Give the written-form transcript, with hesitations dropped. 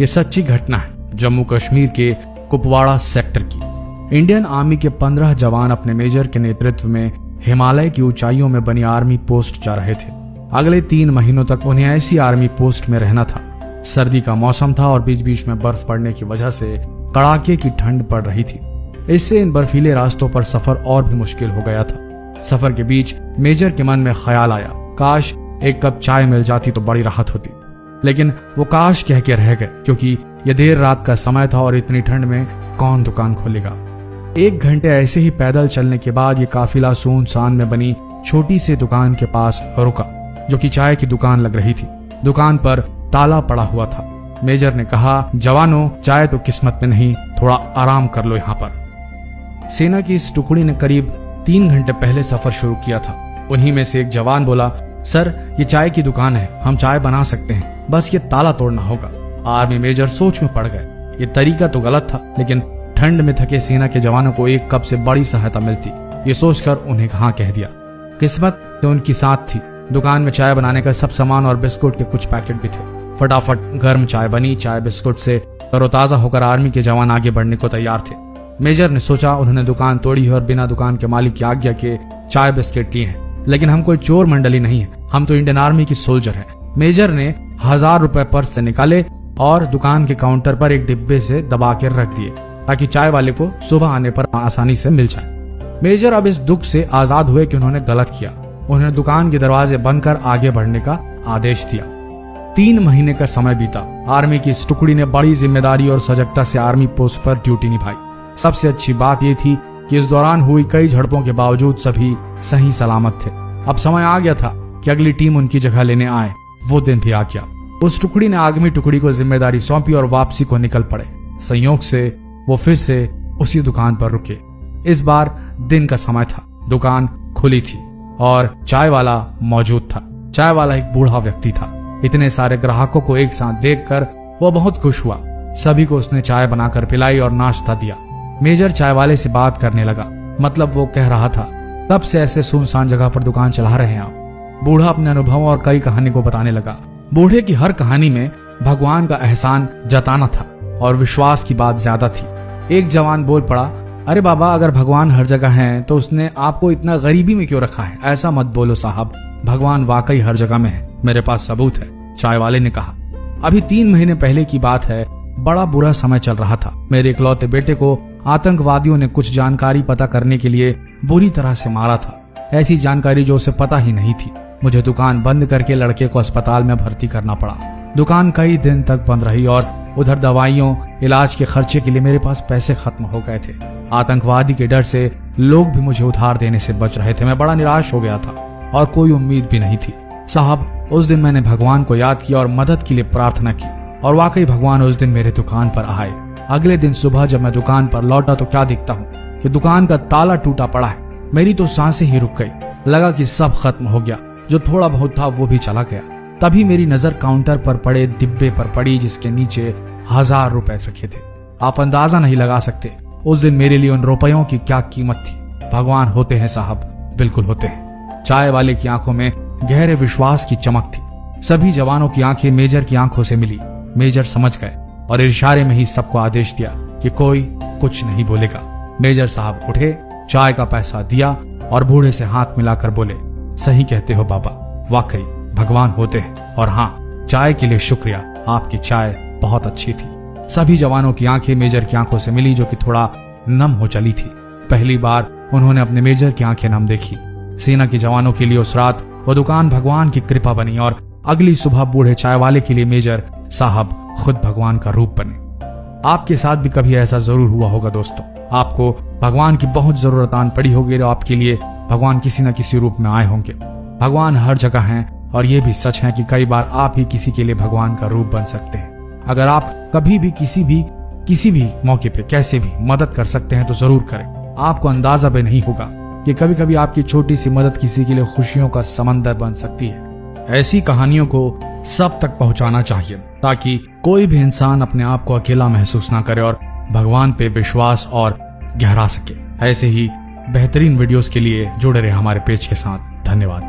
ये सच्ची घटना है जम्मू कश्मीर के कुपवाड़ा सेक्टर की। इंडियन आर्मी के 15 जवान अपने मेजर के नेतृत्व में हिमालय की ऊंचाइयों में बनी आर्मी पोस्ट जा रहे थे। अगले 3 महीनों तक उन्हें ऐसी आर्मी पोस्ट में रहना था। सर्दी का मौसम था और बीच बीच में बर्फ पड़ने की वजह से कड़ाके की ठंड पड़ रही थी। इससे इन बर्फीले रास्तों पर सफर और भी मुश्किल हो गया था। सफर के बीच मेजर के मन में ख्याल आया, काश एक कप चाय मिल जाती तो बड़ी राहत होती। लेकिन वो काश कह के रह गए, क्योंकि यह देर रात का समय था और इतनी ठंड में कौन दुकान खोलेगा। 1 घंटे ऐसे ही पैदल चलने के बाद ये काफिला सुनसान में बनी छोटी सी दुकान के पास रुका, जो कि चाय की दुकान लग रही थी। दुकान पर ताला पड़ा हुआ था। मेजर ने कहा, जवानों, चाय तो किस्मत में नहीं, थोड़ा आराम कर लो यहाँ पर। सेना की इस टुकड़ी ने करीब 3 घंटे पहले सफर शुरू किया था। उन्हीं में से एक जवान बोला, सर ये चाय की दुकान है, हम चाय बना सकते हैं, बस ये ताला तोड़ना होगा। आर्मी मेजर सोच में पड़ गए। ये तरीका तो गलत था, लेकिन ठंड में थके सेना के जवानों को 1 कप से बड़ी सहायता मिलती, ये सोचकर उन्हें हाँ कह दिया। किस्मत तो उनकी साथ थी। दुकान में चाय बनाने का सब सामान और बिस्कुट के कुछ पैकेट भी थे। फटाफट गर्म चाय बनी। चाय बिस्कुट से तरोताजा होकर आर्मी के जवान आगे बढ़ने को तैयार थे। मेजर ने सोचा, उन्होंने दुकान तोड़ी है और बिना दुकान के मालिक की आज्ञा के चाय बिस्किट लिए हैं, लेकिन हम कोई चोर मंडली नहीं है, हम तो इंडियन आर्मी की सोल्जर हैं। मेजर ने 1000 रुपए पर्स से निकाले और दुकान के काउंटर पर एक डिब्बे से दबा कर रख दिए, ताकि चाय वाले को सुबह आने पर आसानी से मिल जाए। मेजर अब इस दुख से आजाद हुए कि उन्होंने गलत किया। उन्होंने दुकान के दरवाजे बंद कर आगे बढ़ने का आदेश दिया। 3 महीने का समय बीता। आर्मी की इस टुकड़ी ने बड़ी जिम्मेदारी और सजगता से आर्मी पोस्ट पर ड्यूटी निभाई। सबसे अच्छी बात यह थी कि इस दौरान हुई कई झड़पों के बावजूद सभी सही सलामत थे। अब समय आ गया था कि अगली टीम उनकी जगह लेने आए। वो दिन भी आ गया। उस टुकड़ी ने आर्मी टुकड़ी को जिम्मेदारी सौंपी और वापसी को निकल पड़े। संयोग से वो फिर से उसी दुकान पर रुके। इस बार दिन का समय था। दुकान खुली थी और चाय वाला मौजूद था। चाय वाला एक बूढ़ा व्यक्ति था। इतने सारे ग्राहकों को एक साथ देखकर वो बहुत खुश हुआ। सभी को उसने चाय बनाकर पिलाई और नाश्ता दिया। मेजर चाय वाले से बात करने लगा, मतलब वो कह रहा था, कब से ऐसे सुनसान जगह पर दुकान चला रहे हैं आप? बूढ़ा अपने अनुभव और कई कहानी को बताने लगा। बूढ़े की हर कहानी में भगवान का एहसान जताना था और विश्वास की बात ज्यादा थी। एक जवान बोल पड़ा, अरे बाबा, अगर भगवान हर जगह है तो उसने आपको इतना गरीबी में क्यों रखा है? ऐसा मत बोलो साहब, भगवान वाकई हर जगह में है, मेरे पास सबूत है। चाय वाले ने कहा, अभी 3 महीने पहले की बात है। बड़ा बुरा समय चल रहा था। मेरे इकलौते बेटे को आतंकवादियों ने कुछ जानकारी पता करने के लिए बुरी तरह से मारा था। ऐसी जानकारी जो उसे पता ही नहीं थी। मुझे दुकान बंद करके लड़के को अस्पताल में भर्ती करना पड़ा। दुकान कई दिन तक बंद रही और उधर दवाइयों, इलाज के खर्चे के लिए मेरे पास पैसे खत्म हो गए थे। आतंकवादी के डर से लोग भी मुझे उधार देने से बच रहे थे। मैं बड़ा निराश हो गया था और कोई उम्मीद भी नहीं थी। साहब, उस दिन मैंने भगवान को याद किया और मदद के लिए प्रार्थना की, और वाकई भगवान उस दिन मेरे दुकान पर आए। अगले दिन सुबह जब मैं दुकान पर लौटा तो क्या दिखता हूँ कि दुकान का ताला टूटा पड़ा है। मेरी तो सांसें ही रुक गई। लगा कि सब खत्म हो गया। जो थोड़ा बहुत था वो भी चला गया। तभी मेरी नजर काउंटर पर पड़े डिब्बे पर पड़ी, जिसके नीचे 1000 रुपए रखे थे। आप अंदाजा नहीं लगा सकते उस दिन मेरे लिए उन रुपयों की क्या कीमत थी। भगवान होते हैं साहब, बिल्कुल होते हैं। चाय वाले की आंखों में गहरे विश्वास की चमक थी। सभी जवानों की आंखें मेजर की आंखों से मिली। मेजर समझ गए और इशारे में ही सबको आदेश दिया कि कोई कुछ नहीं बोलेगा। मेजर साहब उठे, चाय का पैसा दिया और बूढ़े से हाथ मिलाकर बोले, सही कहते हो बाबा, वाकई भगवान होते हैं। और हाँ, चाय के लिए शुक्रिया, आपकी चाय बहुत अच्छी थी। सभी जवानों की आंखें मेजर की आंखों से मिली, जो कि थोड़ा नम हो चली थी। पहली बार उन्होंने अपने मेजर की आंखें नम देखी। सेना के जवानों के लिए उस रात वो दुकान भगवान की कृपा बनी और अगली सुबह बूढ़े चाय वाले के लिए मेजर साहब खुद भगवान का रूप बने। आपके साथ भी कभी ऐसा जरूर हुआ होगा दोस्तों। आपको भगवान की बहुत जरूरत आन पड़ी होगी और आपके लिए भगवान किसी न किसी रूप में आए होंगे। भगवान हर जगह हैं और ये भी सच है कि कई बार आप ही किसी के लिए भगवान का रूप बन सकते हैं। अगर आप कभी भी किसी भी मौके पे कैसे भी मदद कर सकते हैं तो जरूर करें। आपको अंदाजा भी नहीं होगा कि कभी कभी आपकी छोटी सी मदद किसी के लिए खुशियों का समंदर बन सकती है। ऐसी कहानियों को सब तक पहुंचाना चाहिए ताकि कोई भी इंसान अपने आप को अकेला महसूस ना करे और भगवान पे विश्वास और गहरा सके। ऐसे ही बेहतरीन वीडियोस के लिए जुड़े रहे हमारे पेज के साथ। धन्यवाद।